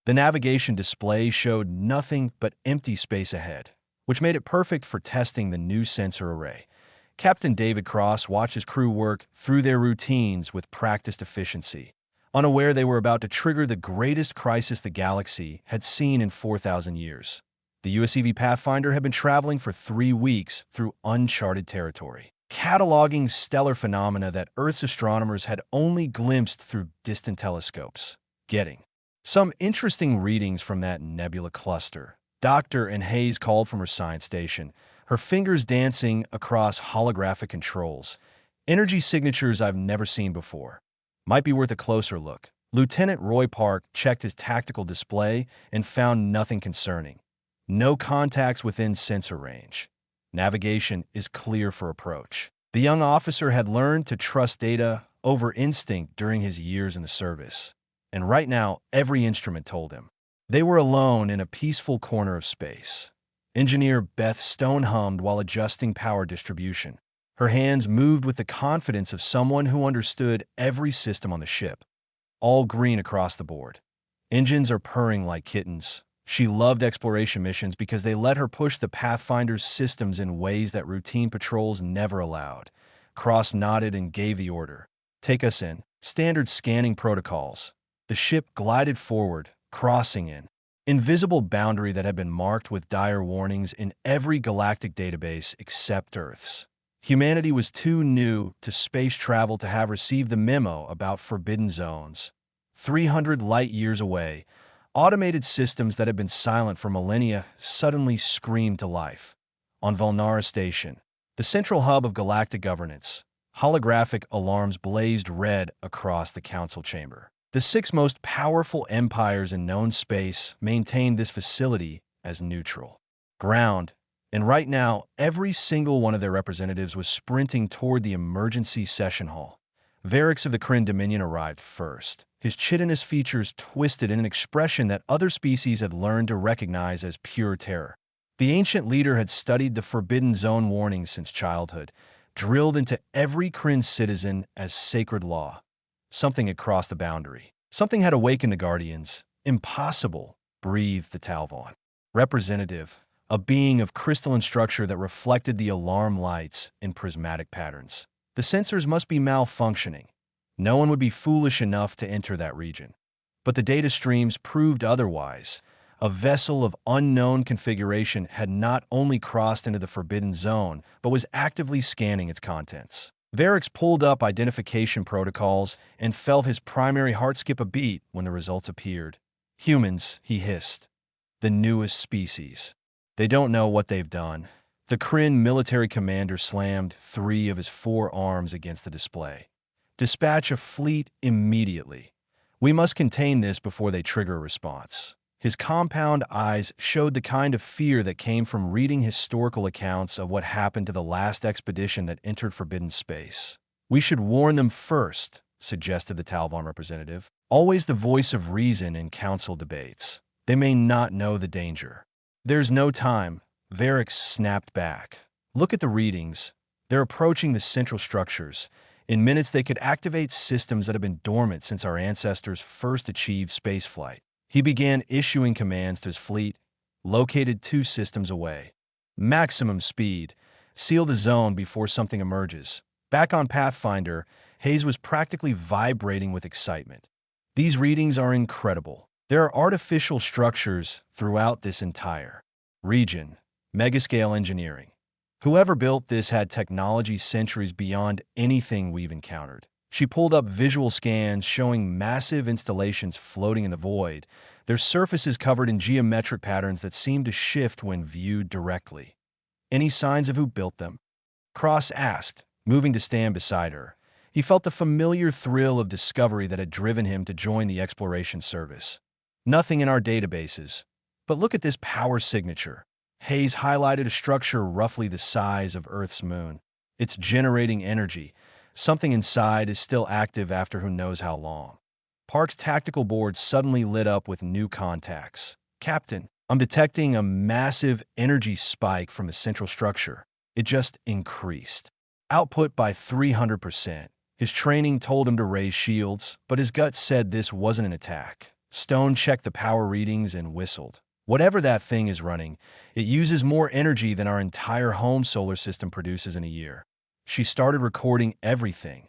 The navigation display showed nothing but empty space ahead, which made it perfect for testing the new sensor array. Captain David Cross watched his crew work through their routines with practiced efficiency, unaware they were about to trigger the greatest crisis the galaxy had seen in 4,000 years. The USEV Pathfinder had been traveling for 3 weeks through uncharted territory, cataloging stellar phenomena that Earth's astronomers had only glimpsed through distant telescopes. Getting some interesting readings from that nebula cluster. Doctor and Hayes called from her science station, her fingers dancing across holographic controls. Energy signatures I've never seen before. Might be worth a closer look. Lieutenant Roy Park checked his tactical display and found nothing concerning. No contacts within sensor range. Navigation is clear for approach. The young officer had learned to trust data over instinct during his years in the service. And right now, every instrument told him. They were alone in a peaceful corner of space. Engineer Beth Stone hummed while adjusting power distribution. Her hands moved with the confidence of someone who understood every system on the ship. All green across the board. Engines are purring like kittens. She loved exploration missions because they let her push the Pathfinder's systems in ways that routine patrols never allowed. Cross nodded and gave the order. Take us in. Standard scanning protocols. The ship glided forward, crossing an invisible boundary that had been marked with dire warnings in every galactic database except Earth's. Humanity was too new to space travel to have received the memo about forbidden zones. 300 light-years away, automated systems that had been silent for millennia suddenly screamed to life. On Valnara Station, the central hub of galactic governance, holographic alarms blazed red across the council chamber. The 6 most powerful empires in known space maintained this facility as neutral ground, and right now, every single one of their representatives was sprinting toward the emergency session hall. Varix of the Kryn Dominion arrived first, his chitinous features twisted in an expression that other species had learned to recognize as pure terror. The ancient leader had studied the Forbidden Zone warnings since childhood, drilled into every Kryn citizen as sacred law. Something had crossed the boundary. Something had awakened the Guardians. Impossible, breathed the Talvon. Representative, a being of crystalline structure that reflected the alarm lights in prismatic patterns. The sensors must be malfunctioning. No one would be foolish enough to enter that region. But the data streams proved otherwise. A vessel of unknown configuration had not only crossed into the Forbidden Zone, but was actively scanning its contents. Varix pulled up identification protocols and felt his primary heart skip a beat when the results appeared. Humans, he hissed. The newest species. They don't know what they've done. The Kryn military commander slammed 3 of his 4 arms against the display. Dispatch a fleet immediately. We must contain this before they trigger a response. His compound eyes showed the kind of fear that came from reading historical accounts of what happened to the last expedition that entered forbidden space. We should warn them first, suggested the Talvon representative, always the voice of reason in council debates. They may not know the danger. There's no time, Varix snapped back. Look at the readings. They're approaching the central structures. In minutes, they could activate systems that have been dormant since our ancestors first achieved spaceflight. He began issuing commands to his fleet, located 2 systems away. Maximum speed. Seal the zone before something emerges. Back on Pathfinder, Hayes was practically vibrating with excitement. These readings are incredible. There are artificial structures throughout this entire region. Megascale engineering. Whoever built this had technology centuries beyond anything we've encountered. She pulled up visual scans showing massive installations floating in the void, their surfaces covered in geometric patterns that seemed to shift when viewed directly. Any signs of who built them? Cross asked, moving to stand beside her. He felt the familiar thrill of discovery that had driven him to join the exploration service. Nothing in our databases. But look at this power signature. Hayes highlighted a structure roughly the size of Earth's moon. It's generating energy. Something inside is still active after who knows how long. Park's tactical board suddenly lit up with new contacts. Captain, I'm detecting a massive energy spike from the central structure. It just increased. Output by 300%. His training told him to raise shields, but his gut said this wasn't an attack. Stone checked the power readings and whistled. Whatever that thing is running, it uses more energy than our entire home solar system produces in a year. She started recording everything.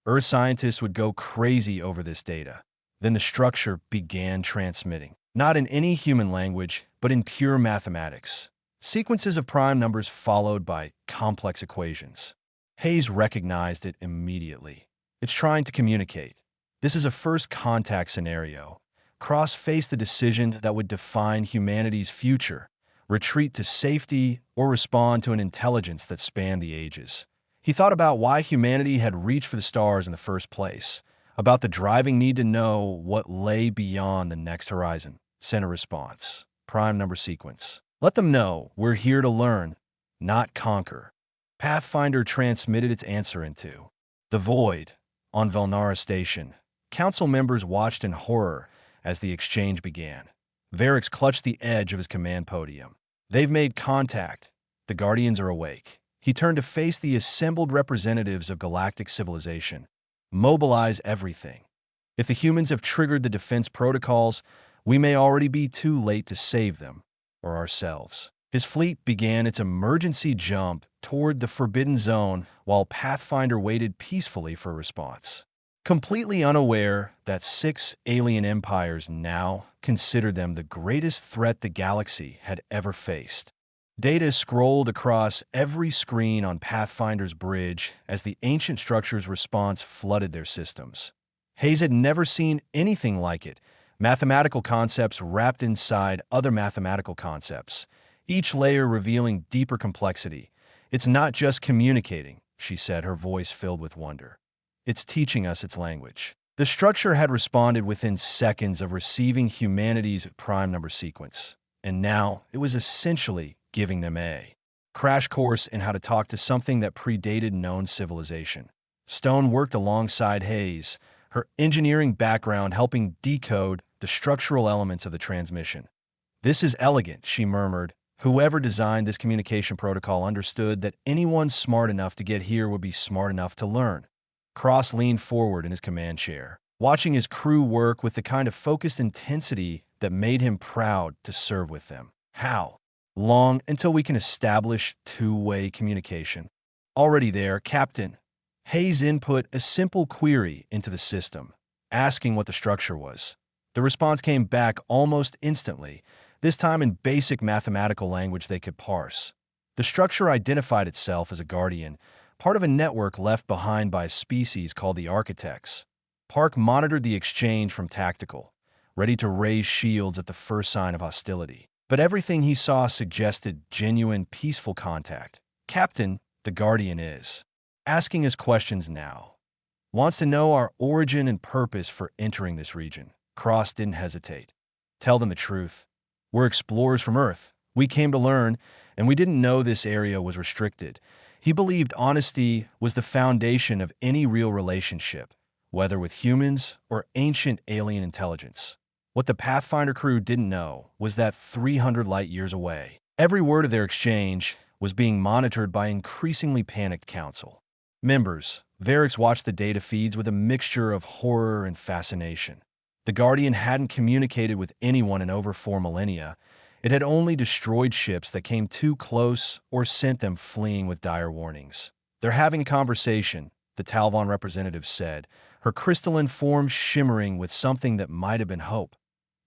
Earth scientists would go crazy over this data. Then the structure began transmitting, not in any human language, but in pure mathematics. Sequences of prime numbers followed by complex equations. Hayes recognized it immediately. It's trying to communicate. This is a first contact scenario. Cross faced the decision that would define humanity's future: retreat to safety or respond to an intelligence that spanned the ages. He thought about why humanity had reached for the stars in the first place, about the driving need to know what lay beyond the next horizon. Sent a response. Prime number sequence. Let them know we're here to learn, not conquer. Pathfinder transmitted its answer into the void on Velnara Station. Council members watched in horror as the exchange began. Varix clutched the edge of his command podium. They've made contact. The Guardians are awake. He turned to face the assembled representatives of galactic civilization. Mobilize everything. If the humans have triggered the defense protocols, we may already be too late to save them, or ourselves. His fleet began its emergency jump toward the Forbidden Zone while Pathfinder waited peacefully for a response. Completely unaware that 6 alien empires now considered them the greatest threat the galaxy had ever faced. Data scrolled across every screen on Pathfinder's bridge as the ancient structure's response flooded their systems. Hayes had never seen anything like it. Mathematical concepts wrapped inside other mathematical concepts, each layer revealing deeper complexity. It's not just communicating, she said, her voice filled with wonder. It's teaching us its language. The structure had responded within seconds of receiving humanity's prime number sequence, and now it was essentially giving them a crash course in how to talk to something that predated known civilization. Stone worked alongside Hayes, her engineering background helping decode the structural elements of the transmission. This is elegant, she murmured. Whoever designed this communication protocol understood that anyone smart enough to get here would be smart enough to learn. Cross leaned forward in his command chair, watching his crew work with the kind of focused intensity that made him proud to serve with them. How long until we can establish two-way communication? Already there, Captain. Hayes input a simple query into the system, asking what the structure was. The response came back almost instantly, this time in basic mathematical language they could parse. The structure identified itself as a guardian, part of a network left behind by a species called the Architects. Park monitored the exchange from tactical, ready to raise shields at the first sign of hostility. But everything he saw suggested genuine, peaceful contact. Captain, the Guardian is asking us questions now. Wants to know our origin and purpose for entering this region. Cross didn't hesitate. Tell them the truth. We're explorers from Earth. We came to learn, and we didn't know this area was restricted. He believed honesty was the foundation of any real relationship, whether with humans or ancient alien intelligence. What the Pathfinder crew didn't know was that 300 light-years away, every word of their exchange was being monitored by increasingly panicked council members. Varix watched the data feeds with a mixture of horror and fascination. The Guardian hadn't communicated with anyone in over 4 millennia. It had only destroyed ships that came too close or sent them fleeing with dire warnings. They're having a conversation, the Talvon representative said, her crystalline form shimmering with something that might have been hope.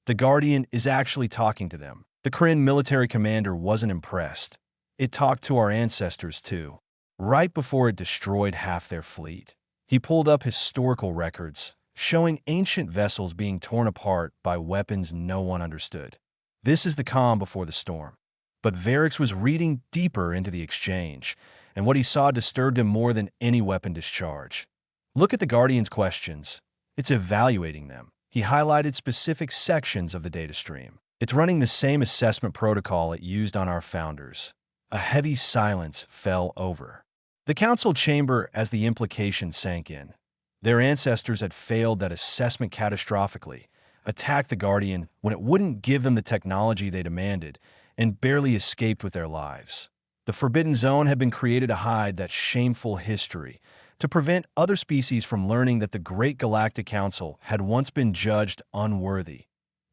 The Guardian is actually talking to them. The Kryn military commander wasn't impressed. It talked to our ancestors too, right before it destroyed half their fleet. He pulled up historical records, showing ancient vessels being torn apart by weapons no one understood. This is the calm before the storm. But Varix was reading deeper into the exchange, and what he saw disturbed him more than any weapon discharge. Look at the Guardian's questions. It's evaluating them. He highlighted specific sections of the data stream. It's running the same assessment protocol it used on our founders. A heavy silence fell over the council chamber as the implication sank in. Their ancestors had failed that assessment catastrophically, attacked the Guardian when it wouldn't give them the technology they demanded, and barely escaped with their lives. The Forbidden Zone had been created to hide that shameful history, to prevent other species from learning that the Great Galactic Council had once been judged unworthy.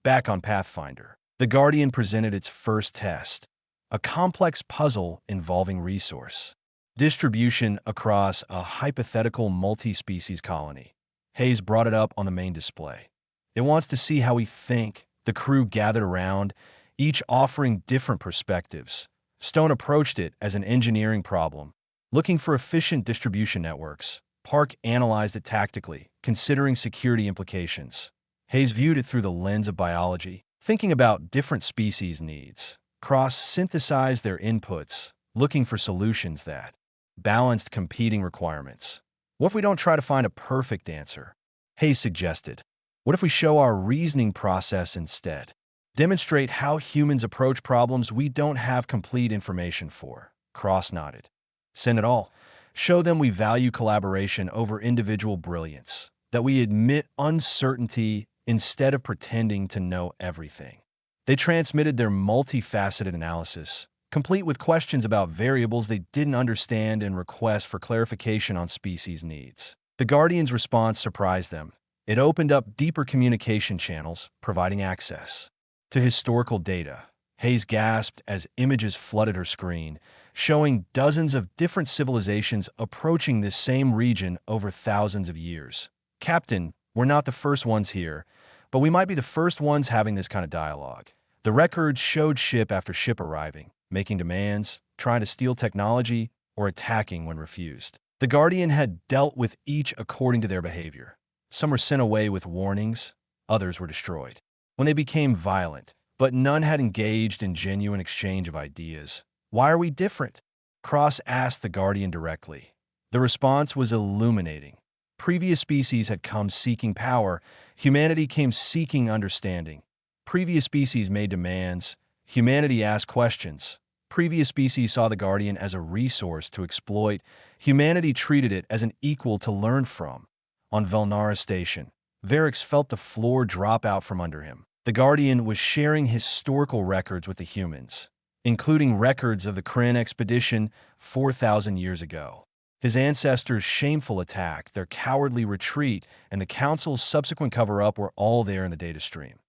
Back on Pathfinder, the Guardian presented its first test, a complex puzzle involving resource distribution across a hypothetical multi-species colony. Hayes brought it up on the main display. It wants to see how we think. The crew gathered around, each offering different perspectives. Stone approached it as an engineering problem, looking for efficient distribution networks. Park analyzed it tactically, considering security implications. Hayes viewed it through the lens of biology, thinking about different species' needs. Cross synthesized their inputs, looking for solutions that balanced competing requirements. What if we don't try to find a perfect answer? Hayes suggested. What if we show our reasoning process instead? Demonstrate how humans approach problems we don't have complete information for. Cross nodded. Send it all. Show them we value collaboration over individual brilliance, that we admit uncertainty instead of pretending to know everything. They transmitted their multifaceted analysis, complete with questions about variables they didn't understand and requests for clarification on species needs. The Guardian's response surprised them. It opened up deeper communication channels, providing access to historical data. Hayes gasped as images flooded her screen, showing dozens of different civilizations approaching this same region over thousands of years. Captain, we're not the first ones here, but we might be the first ones having this kind of dialogue. The records showed ship after ship arriving, making demands, trying to steal technology, or attacking when refused. The Guardian had dealt with each according to their behavior. Some were sent away with warnings, others were destroyed when they became violent, but none had engaged in genuine exchange of ideas. Why are we different? Cross asked the Guardian directly. The response was illuminating. Previous species had come seeking power, humanity came seeking understanding. Previous species made demands, humanity asked questions. Previous species saw the Guardian as a resource to exploit, humanity treated it as an equal to learn from. On Velnara Station, Varix felt the floor drop out from under him. The Guardian was sharing historical records with the humans, including records of the Kren expedition 4,000 years ago. His ancestors' shameful attack, their cowardly retreat, and the Council's subsequent cover-up were all there in the data stream.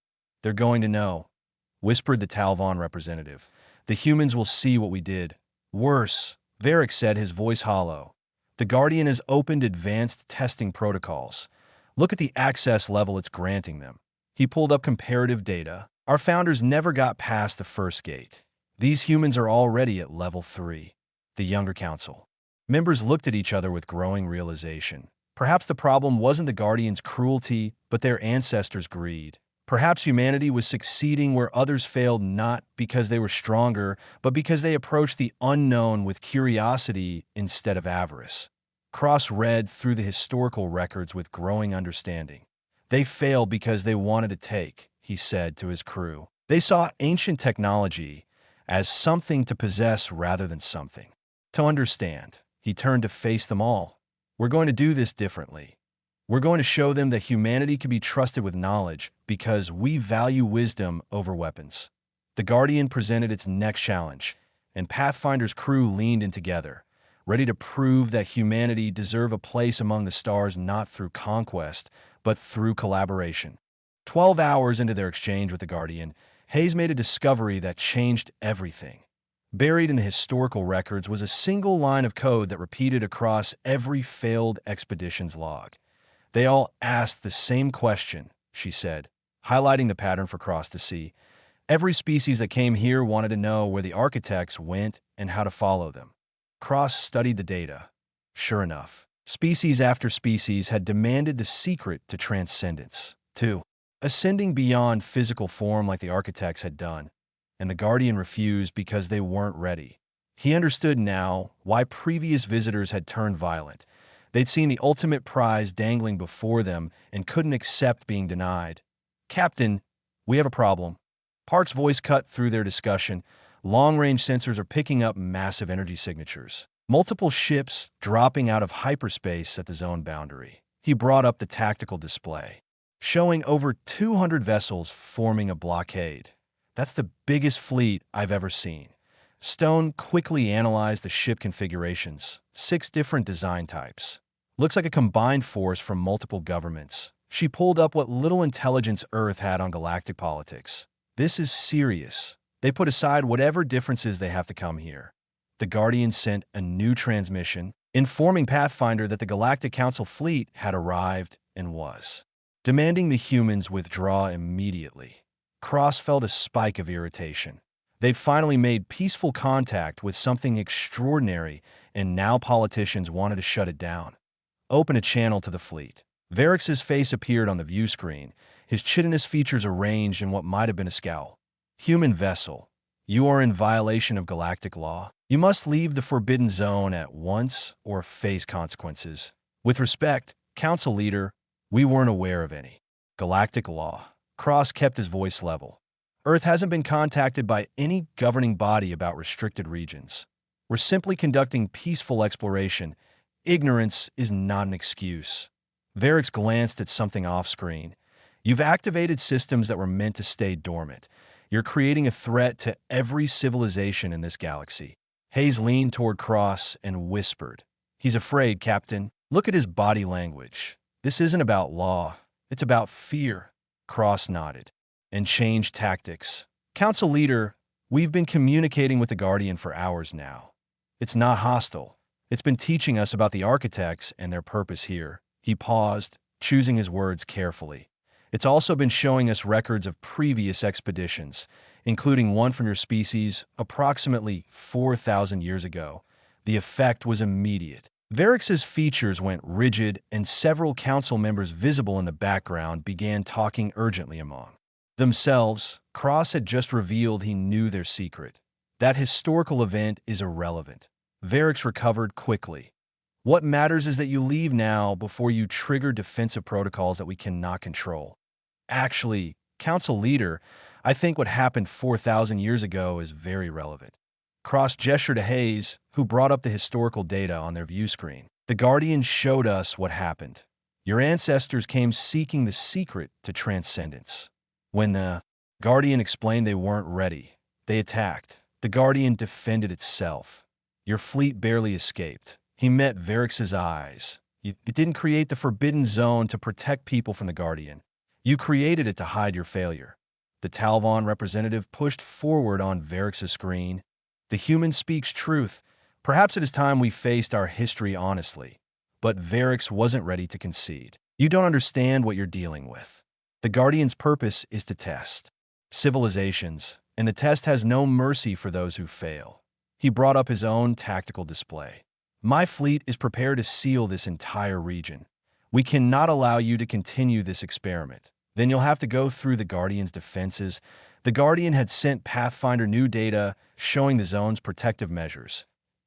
They're going to know, whispered the Talvon representative. The humans will see what we did. Worse, Varix said, his voice hollow. The Guardian has opened advanced testing protocols. Look at the access level it's granting them. He pulled up comparative data. Our founders never got past the first gate. These humans are already at level 3. The younger council members looked at each other with growing realization. Perhaps the problem wasn't the Guardian's cruelty, but their ancestors' greed. Perhaps humanity was succeeding where others failed, not because they were stronger, but because they approached the unknown with curiosity instead of avarice. Cross read through the historical records with growing understanding. They failed because they wanted to take, he said to his crew. They saw ancient technology as something to possess rather than something to understand. He turned to face them all. We're going to do this differently. We're going to show them that humanity can be trusted with knowledge because we value wisdom over weapons. The Guardian presented its next challenge, and Pathfinder's crew leaned in together, ready to prove that humanity deserves a place among the stars not through conquest, but through collaboration. 12 hours into their exchange with the Guardian, Hayes made a discovery that changed everything. Buried in the historical records was a single line of code that repeated across every failed expedition's log. They all asked the same question, she said, highlighting the pattern for Cross to see. Every species that came here wanted to know where the architects went and how to follow them. Cross studied the data. Sure enough, species after species had demanded the secret to transcendence, too, ascending beyond physical form like the architects had done, and the Guardian refused because they weren't ready. He understood now why previous visitors had turned violent. They'd seen the ultimate prize dangling before them and couldn't accept being denied. Captain, we have a problem. Park's voice cut through their discussion. Long-range sensors are picking up massive energy signatures. Multiple ships dropping out of hyperspace at the zone boundary. He brought up the tactical display, showing over 200 vessels forming a blockade. That's the biggest fleet I've ever seen. Stone quickly analyzed the ship configurations, 6 different design types. Looks like a combined force from multiple governments. She pulled up what little intelligence Earth had on galactic politics. This is serious. They put aside whatever differences they have to come here. The Guardian sent a new transmission, informing Pathfinder that the Galactic Council fleet had arrived and was demanding the humans withdraw immediately. Cross felt a spike of irritation. They'd finally made peaceful contact with something extraordinary, and now politicians wanted to shut it down. Open a channel to the fleet. Varix's face appeared on the view screen, his chitinous features arranged in what might have been a scowl. Human vessel, you are in violation of galactic law. You must leave the Forbidden Zone at once or face consequences. With respect, Council Leader, we weren't aware of any galactic law. Cross kept his voice level. Earth hasn't been contacted by any governing body about restricted regions. We're simply conducting peaceful exploration. Ignorance is not an excuse. Varix glanced at something off-screen. You've activated systems that were meant to stay dormant. You're creating a threat to every civilization in this galaxy. Hayes leaned toward Cross and whispered, "He's afraid, Captain. Look at his body language. This isn't about law. It's about fear." Cross nodded and changed tactics. "Council Leader, we've been communicating with the Guardian for hours now. It's not hostile. It's been teaching us about the architects and their purpose here." He paused, choosing his words carefully. "It's also been showing us records of previous expeditions, including one from your species approximately 4,000 years ago. The effect was immediate." Varix's features went rigid, and several council members visible in the background began talking urgently among themselves. Cross had just revealed he knew their secret. That historical event is irrelevant. Varix recovered quickly. "What matters is that you leave now before you trigger defensive protocols that we cannot control." "Actually, Council Leader, I think what happened 4,000 years ago is very relevant." Cross gestured to Hayes, who brought up the historical data on their view screen. "The Guardian showed us what happened. Your ancestors came seeking the secret to transcendence. When the Guardian explained they weren't ready, they attacked. The Guardian defended itself. Your fleet barely escaped." He met Varix's eyes. "You didn't create the Forbidden Zone to protect people from the Guardian. You created it to hide your failure." The Talvon representative pushed forward on Varix's screen. "The human speaks truth. Perhaps it is time we faced our history honestly." But Varix wasn't ready to concede. "You don't understand what you're dealing with. The Guardian's purpose is to test civilizations, and the test has no mercy for those who fail." He brought up his own tactical display. "My fleet is prepared to seal this entire region. We cannot allow you to continue this experiment. Then you'll have to go through the Guardian's defenses." The Guardian had sent Pathfinder new data showing the zone's protective measures.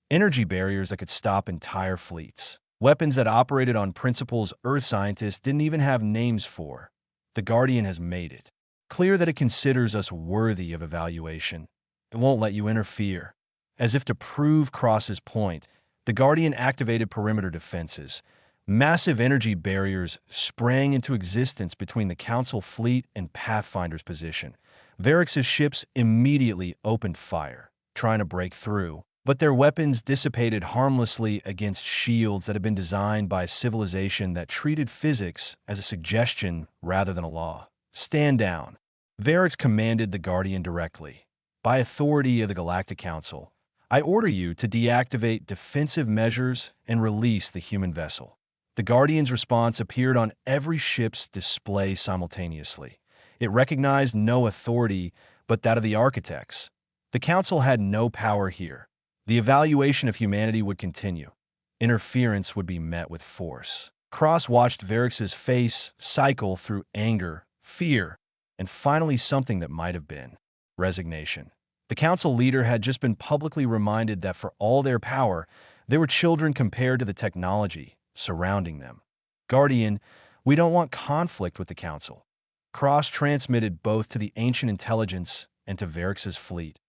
Energy barriers that could stop entire fleets. Weapons that operated on principles Earth scientists didn't even have names for. The Guardian has made it clear that it considers us worthy of evaluation. It won't let you interfere. As if to prove Cross's point, the Guardian activated perimeter defenses. Massive energy barriers sprang into existence between the Council fleet and Pathfinder's position. Varix's ships immediately opened fire, trying to break through, but their weapons dissipated harmlessly against shields that had been designed by a civilization that treated physics as a suggestion rather than a law. "Stand down." Varix commanded the Guardian directly. "By authority of the Galactic Council, I order you to deactivate defensive measures and release the human vessel." The Guardian's response appeared on every ship's display simultaneously. It recognized no authority but that of the architects. The Council had no power here. The evaluation of humanity would continue. Interference would be met with force. Cross watched Varix's face cycle through anger, fear, and finally something that might have been resignation. The Council leader had just been publicly reminded that for all their power, they were children compared to the technology surrounding them. "Guardian, we don't want conflict with the Council." Cross transmitted both to the ancient intelligence and to Varix's fleet.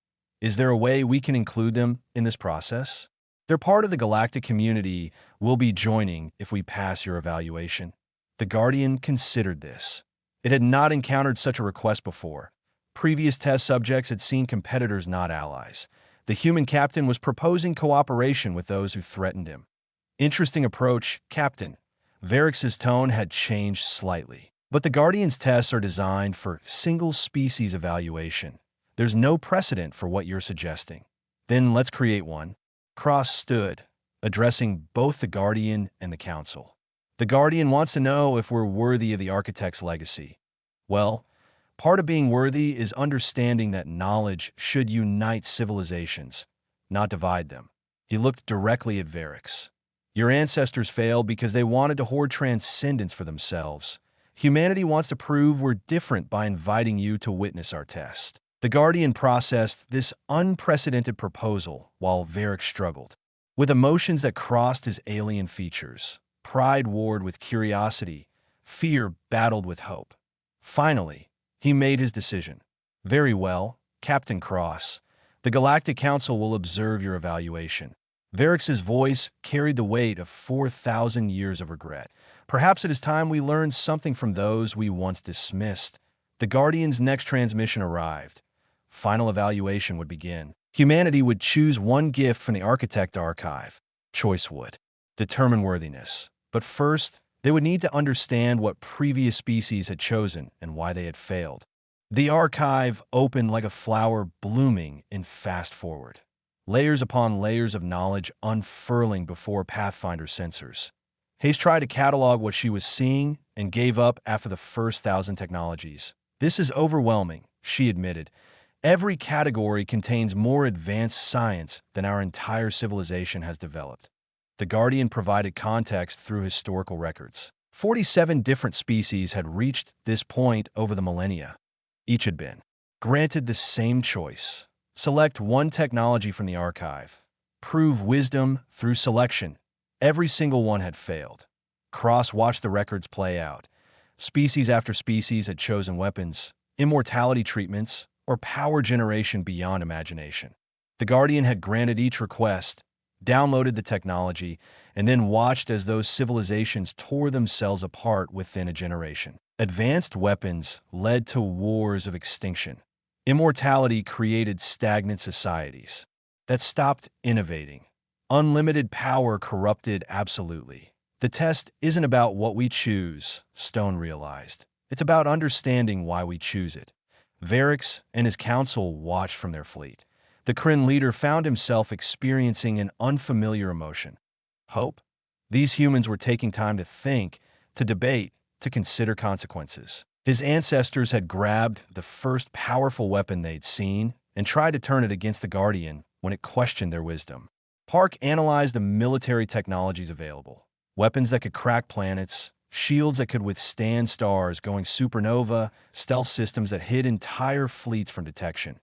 "Is there a way we can include them in this process? They're part of the galactic community we'll be joining if we pass your evaluation." The Guardian considered this. It had not encountered such a request before. Previous test subjects had seen competitors, not allies. The human captain was proposing cooperation with those who threatened him. "Interesting approach, Captain." Varix's tone had changed slightly. But the Guardian's tests are designed for single-species evaluation. There's no precedent for what you're suggesting. Then let's create one. Cross stood, addressing both the Guardian and the Council. The Guardian wants to know if we're worthy of the Architect's legacy. Well, part of being worthy is understanding that knowledge should unite civilizations, not divide them. He looked directly at Varix. Your ancestors failed because they wanted to hoard transcendence for themselves. Humanity wants to prove we're different by inviting you to witness our test. The Guardian processed this unprecedented proposal while Varix struggled. With emotions that crossed his alien features, pride warred with curiosity, fear battled with hope. Finally, he made his decision. Very well, Captain Cross. The Galactic Council will observe your evaluation. Varix's voice carried the weight of 4,000 years of regret. Perhaps it is time we learned something from those we once dismissed. The Guardian's next transmission arrived. Final evaluation would begin. Humanity would choose one gift from the Architect Archive. Choice would determine worthiness. But first, they would need to understand what previous species had chosen and why they had failed. The archive opened like a flower blooming in fast forward. Layers upon layers of knowledge unfurling before Pathfinder's sensors. Hayes tried to catalog what she was seeing and gave up after the first 1,000 technologies. This is overwhelming, she admitted. Every category contains more advanced science than our entire civilization has developed. The Guardian provided context through historical records. 47 different species had reached this point over the millennia. Each had been granted the same choice. Select one technology from the archive. Prove wisdom through selection. Every single one had failed. Cross watched the records play out. Species after species had chosen weapons, immortality treatments, or power generation beyond imagination. The Guardian had granted each request, downloaded the technology, and then watched as those civilizations tore themselves apart within a generation. Advanced weapons led to wars of extinction. Immortality created stagnant societies that stopped innovating. Unlimited power corrupted absolutely. The test isn't about what we choose, Stone realized. It's about understanding why we choose it. Varix and his council watched from their fleet. The Kryn leader found himself experiencing an unfamiliar emotion. Hope? These humans were taking time to think, to debate, to consider consequences. His ancestors had grabbed the first powerful weapon they'd seen and tried to turn it against the Guardian when it questioned their wisdom. Park analyzed the military technologies available. Weapons that could crack planets, shields that could withstand stars going supernova, stealth systems that hid entire fleets from detection.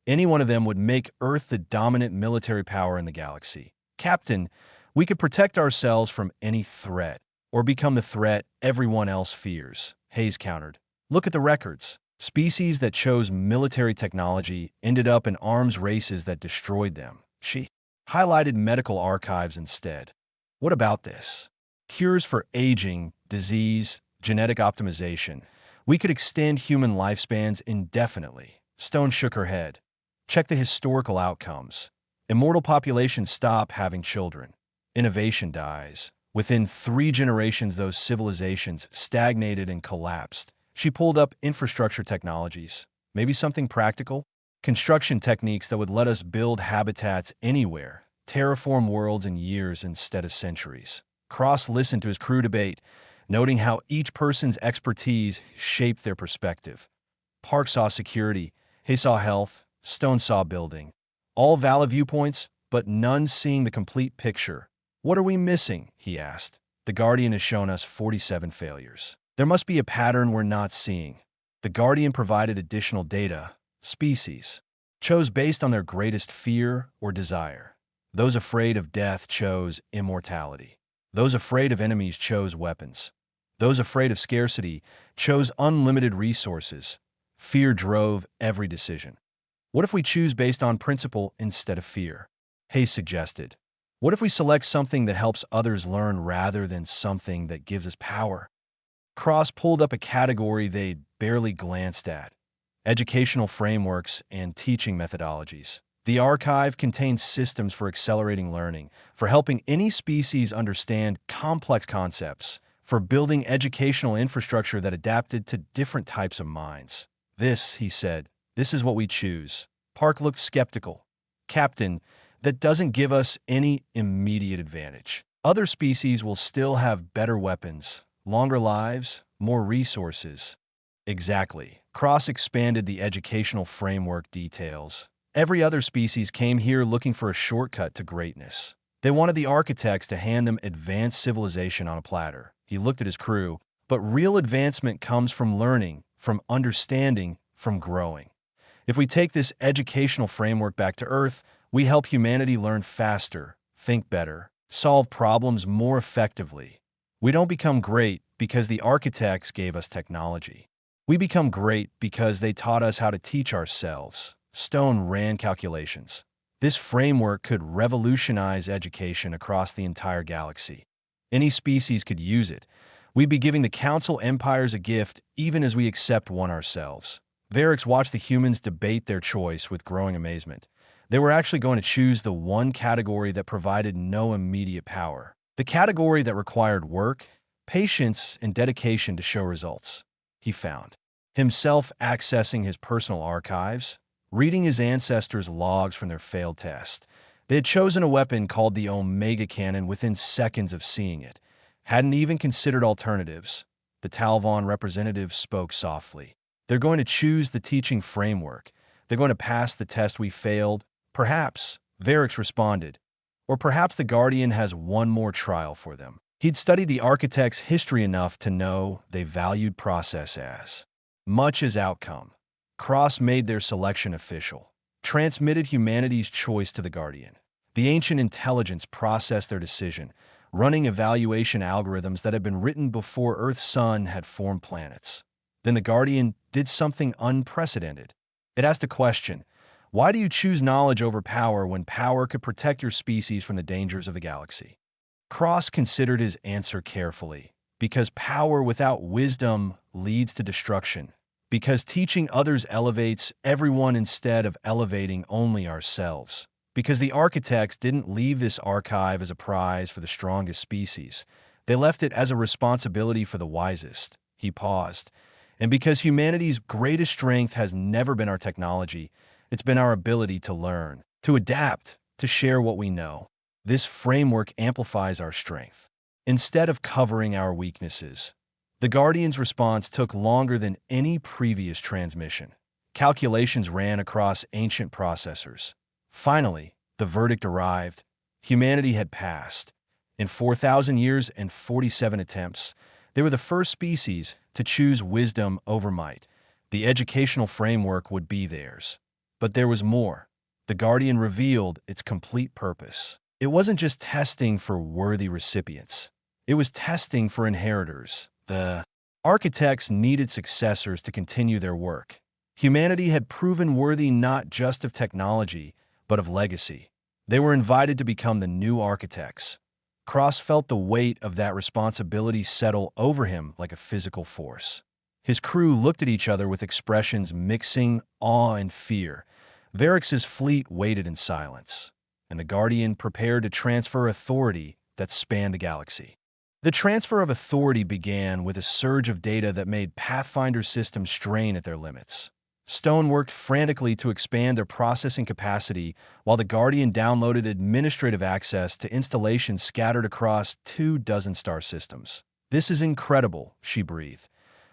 Any one of them would make Earth the dominant military power in the galaxy. Captain, we could protect ourselves from any threat, or become the threat everyone else fears, Hayes countered. Look at the records. Species that chose military technology ended up in arms races that destroyed them. She highlighted medical archives instead. What about this? Cures for aging, disease, genetic optimization. We could extend human lifespans indefinitely. Stone shook her head. Check the historical outcomes. Immortal populations stop having children. Innovation dies. Within 3 generations, those civilizations stagnated and collapsed. She pulled up infrastructure technologies. Maybe something practical? Construction techniques that would let us build habitats anywhere, terraform worlds in years instead of centuries. Cross listened to his crew debate, noting how each person's expertise shaped their perspective. Park saw security, Hay saw health, Stone saw building. All valid viewpoints, but none seeing the complete picture. What are we missing? He asked. The Guardian has shown us 47 failures. There must be a pattern we're not seeing. The Guardian provided additional data. Species chose based on their greatest fear or desire. Those afraid of death chose immortality. Those afraid of enemies chose weapons. Those afraid of scarcity chose unlimited resources. Fear drove every decision. What if we choose based on principle instead of fear? Hayes suggested. What if we select something that helps others learn rather than something that gives us power? Cross pulled up a category they'd barely glanced at. Educational frameworks and teaching methodologies. The archive contains systems for accelerating learning, for helping any species understand complex concepts, for building educational infrastructure that adapted to different types of minds. This, he said, this is what we choose. Park looked skeptical. Captain, that doesn't give us any immediate advantage. Other species will still have better weapons, longer lives, more resources. Exactly. Cross expanded the educational framework details. Every other species came here looking for a shortcut to greatness. They wanted the architects to hand them advanced civilization on a platter. He looked at his crew. But real advancement comes from learning, from understanding, from growing. If we take this educational framework back to Earth, we help humanity learn faster, think better, solve problems more effectively. We don't become great because the architects gave us technology. We become great because they taught us how to teach ourselves. Stone ran calculations. This framework could revolutionize education across the entire galaxy. Any species could use it. We'd be giving the Council Empires a gift even as we accept one ourselves. Varix watched the humans debate their choice with growing amazement. They were actually going to choose the one category that provided no immediate power. The category that required work, patience, and dedication to show results. He found himself accessing his personal archives, reading his ancestors' logs from their failed test. They had chosen a weapon called the Omega Cannon within seconds of seeing it. Hadn't even considered alternatives. The Talvon representative spoke softly. They're going to choose the teaching framework. They're going to pass the test we failed. Perhaps, Varix responded. Or perhaps the Guardian has one more trial for them. He'd studied the architect's history enough to know they valued process as much as outcome. Cross made their selection official, transmitted humanity's choice to the Guardian. The ancient intelligence processed their decision, running evaluation algorithms that had been written before Earth's sun had formed planets. Then the Guardian did something unprecedented. It asked a question: why do you choose knowledge over power when power could protect your species from the dangers of the galaxy? Cross considered his answer carefully. Because power without wisdom leads to destruction. Because teaching others elevates everyone instead of elevating only ourselves. Because the architects didn't leave this archive as a prize for the strongest species. They left it as a responsibility for the wisest. He paused. And because humanity's greatest strength has never been our technology, it's been our ability to learn, to adapt, to share what we know. This framework amplifies our strength, instead of covering our weaknesses. The Guardian's response took longer than any previous transmission. Calculations ran across ancient processors. Finally, the verdict arrived. Humanity had passed. In 4,000 years and 47 attempts, they were the first species to choose wisdom over might. The educational framework would be theirs. But there was more. The Guardian revealed its complete purpose. It wasn't just testing for worthy recipients. It was testing for inheritors. The architects needed successors to continue their work. Humanity had proven worthy not just of technology, but of legacy. They were invited to become the new architects. Cross felt the weight of that responsibility settle over him like a physical force. His crew looked at each other with expressions mixing awe and fear. Varix's fleet waited in silence, and the Guardian prepared to transfer authority that spanned the galaxy. The transfer of authority began with a surge of data that made Pathfinder systems strain at their limits. Stone worked frantically to expand their processing capacity while the Guardian downloaded administrative access to installations scattered across 24 star systems. "This is incredible," she breathed.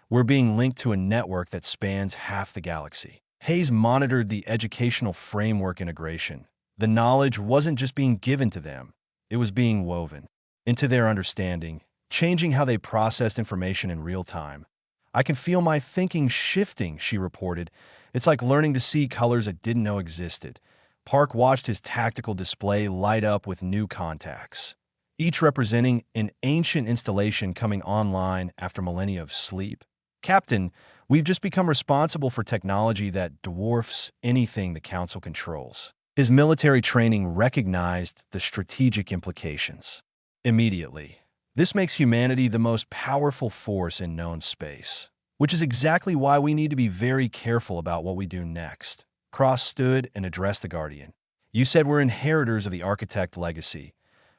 "We're being linked to a network that spans half the galaxy." Hayes monitored the educational framework integration. The knowledge wasn't just being given to them, it was being woven into their understanding, changing how they processed information in real time. "I can feel my thinking shifting," she reported. "It's like learning to see colors I didn't know existed." Park watched his tactical display light up with new contacts, each representing an ancient installation coming online after millennia of sleep. "Captain, we've just become responsible for technology that dwarfs anything the Council controls." His military training recognized the strategic implications. Immediately, this makes humanity the most powerful force in known space, which is exactly why we need to be very careful about what we do next. Cross stood and addressed the Guardian. "You said we're inheritors of the architect legacy.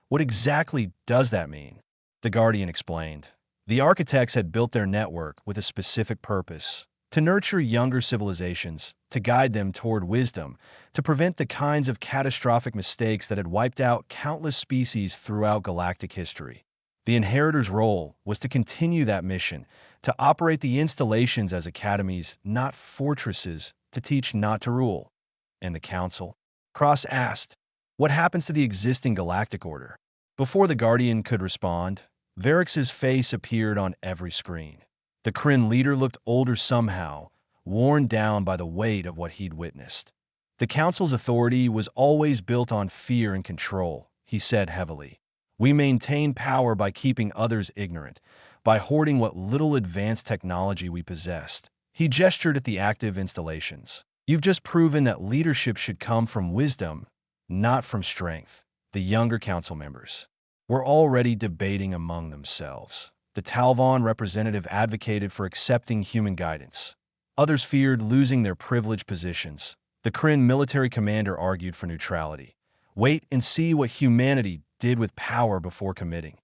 What exactly does that mean?" The Guardian explained. The architects had built their network with a specific purpose: to nurture younger civilizations, to guide them toward wisdom, to prevent the kinds of catastrophic mistakes that had wiped out countless species throughout galactic history. The inheritors' role was to continue that mission, to operate the installations as academies, not fortresses, to teach, not to rule. And the council? Cross asked, what happens to the existing galactic order? Before the Guardian could respond, Varix's face appeared on every screen. The Kryn leader looked older somehow, worn down by the weight of what he'd witnessed. The Council's authority was always built on fear and control, he said heavily. We maintain power by keeping others ignorant, by hoarding what little advanced technology we possessed. He gestured at the active installations. You've just proven that leadership should come from wisdom, not from strength. The younger council members were already debating among themselves. The Talvon representative advocated for accepting human guidance. Others feared losing their privileged positions. The Kryn military commander argued for neutrality. Wait and see what humanity did with power before committing.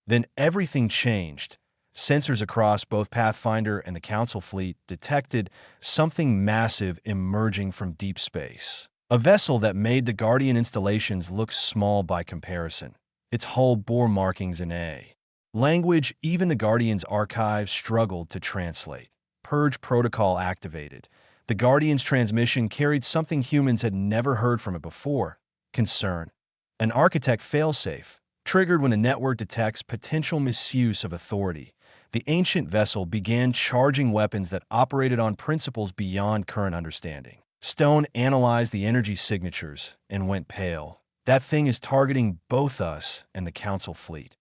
Then everything changed. Sensors across both Pathfinder and the Council fleet detected something massive emerging from deep space. A vessel that made the Guardian installations look small by comparison. Its hull bore markings in A language even the Guardian's archives struggled to translate. Purge protocol activated. The Guardian's transmission carried something humans had never heard from it before: concern. An architect failsafe, triggered when the network detects potential misuse of authority. The ancient vessel began charging weapons that operated on principles beyond current understanding. Stone analyzed the energy signatures and went pale. That thing is targeting both us and the Council fleet.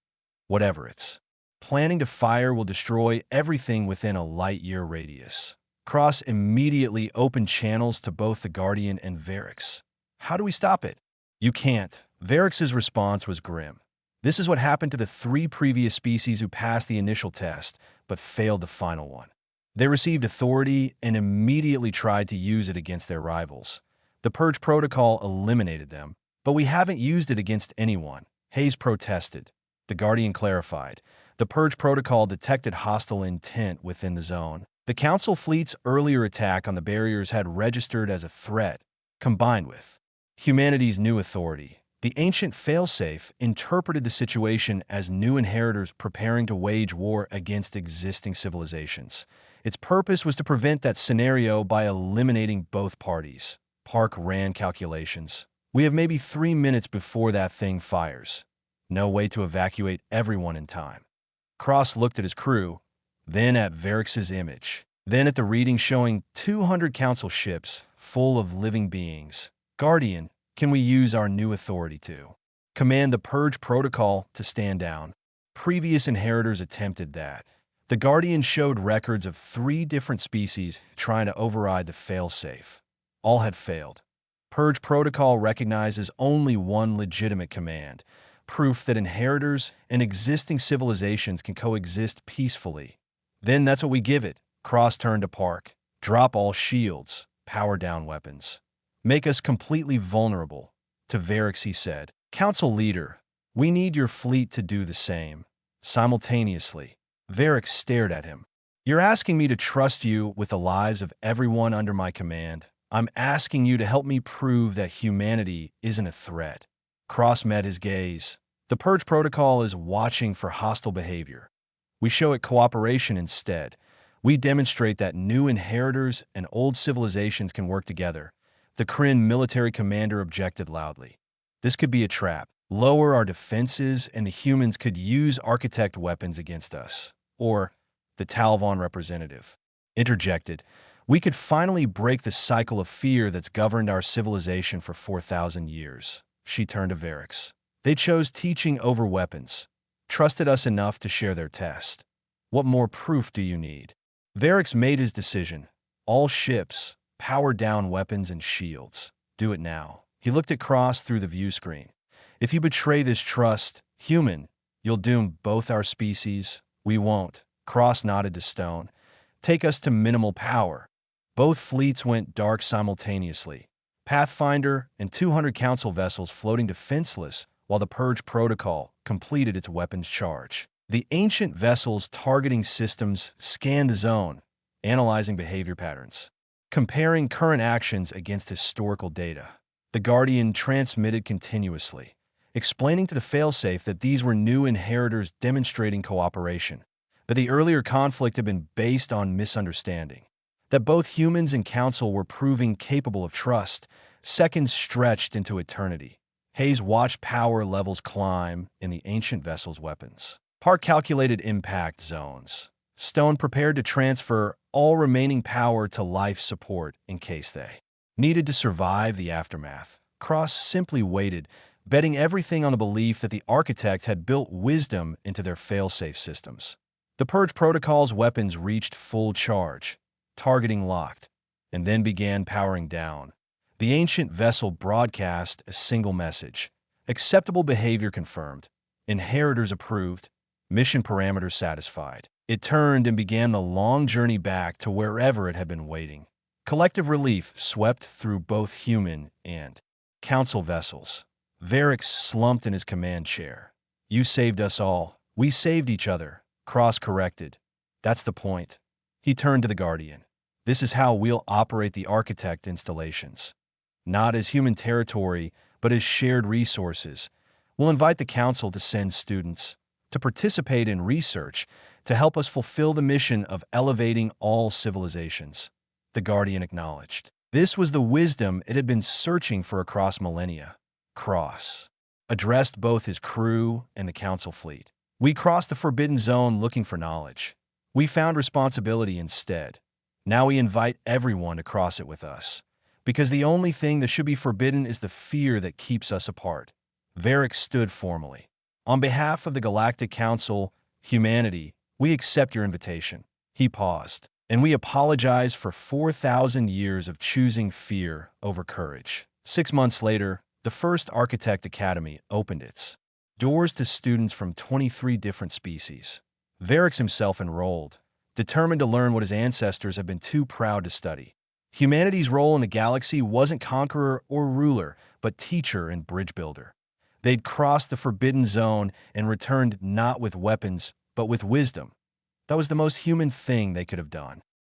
Whatever it's planning to fire will destroy everything within a light-year radius. Cross immediately opened channels to both the Guardian and Varix. How do we stop it? You can't. Varix's response was grim. This is what happened to the 3 previous species who passed the initial test, but failed the final one. They received authority and immediately tried to use it against their rivals. The Purge Protocol eliminated them, but we haven't used it against anyone. Hayes protested. The Guardian clarified. The Purge Protocol detected hostile intent within the zone. The Council fleet's earlier attack on the barriers had registered as a threat, combined with humanity's new authority. The ancient failsafe interpreted the situation as new inheritors preparing to wage war against existing civilizations. Its purpose was to prevent that scenario by eliminating both parties. Park ran calculations. We have maybe 3 minutes before that thing fires. No way to evacuate everyone in time. Cross looked at his crew, then at Varix's image, then at the reading showing 200 council ships full of living beings. Guardian, can we use our new authority to command the Purge Protocol to stand down? Previous inheritors attempted that. The Guardian showed records of 3 different species trying to override the failsafe. All had failed. Purge Protocol recognizes only one legitimate command, proof that inheritors and existing civilizations can coexist peacefully. Then that's what we give it. Cross turned to Park. Drop all shields, power down weapons. Make us completely vulnerable. To Varix he said, Council leader, we need your fleet to do the same. Simultaneously, Varix stared at him. You're asking me to trust you with the lives of everyone under my command. I'm asking you to help me prove that humanity isn't a threat. Cross met his gaze. The Purge Protocol is watching for hostile behavior. We show it cooperation instead. We demonstrate that new inheritors and old civilizations can work together. The Kryn military commander objected loudly. This could be a trap. Lower our defenses and the humans could use architect weapons against us. Or, the Talvon representative interjected, we could finally break the cycle of fear that's governed our civilization for 4,000 years. She turned to Varix. They chose teaching over weapons, trusted us enough to share their test. What more proof do you need? Varix made his decision. All ships, power down weapons and shields. Do it now. He looked at Cross through the view screen. If you betray this trust, human, you'll doom both our species. We won't. Cross nodded to Stone. Take us to minimal power. Both fleets went dark simultaneously. Pathfinder and 200 council vessels floating defenseless while the Purge Protocol completed its weapons charge. The ancient vessel's targeting systems scanned the zone, analyzing behavior patterns, comparing current actions against historical data. The Guardian transmitted continuously, explaining to the failsafe that these were new inheritors demonstrating cooperation, that the earlier conflict had been based on misunderstanding, that both humans and Council were proving capable of trust. Seconds stretched into eternity. Hayes watched power levels climb in the ancient vessel's weapons. Park calculated impact zones. Stone prepared to transfer all remaining power to life support in case they needed to survive the aftermath. Cross simply waited, betting everything on the belief that the architect had built wisdom into their failsafe systems. The Purge Protocol's weapons reached full charge, targeting locked, and then began powering down. The ancient vessel broadcast a single message. Acceptable behavior confirmed. Inheritors approved. Mission parameters satisfied. It turned and began the long journey back to wherever it had been waiting. Collective relief swept through both human and Council vessels. Varric slumped in his command chair. "You saved us all. We saved each other." Cross corrected. "That's the point." He turned to the Guardian. "This is how we'll operate the architect installations. Not as human territory, but as shared resources. We'll invite the Council to send students, to participate in research, to help us fulfill the mission of elevating all civilizations." The Guardian acknowledged. This was the wisdom it had been searching for across millennia. Cross addressed both his crew and the Council fleet. "We crossed the Forbidden Zone looking for knowledge. We found responsibility instead. Now we invite everyone to cross it with us. Because the only thing that should be forbidden is the fear that keeps us apart." Varric stood formally. "On behalf of the Galactic Council, humanity, we accept your invitation." He paused. "And we apologize for 4,000 years of choosing fear over courage." 6 months later, the first Architect Academy opened its doors to students from 23 different species. Varric himself enrolled, determined to learn what his ancestors had been too proud to study. Humanity's role in the galaxy wasn't conqueror or ruler, but teacher and bridge builder. They'd crossed the Forbidden Zone and returned not with weapons, but with wisdom. That was the most human thing they could have done.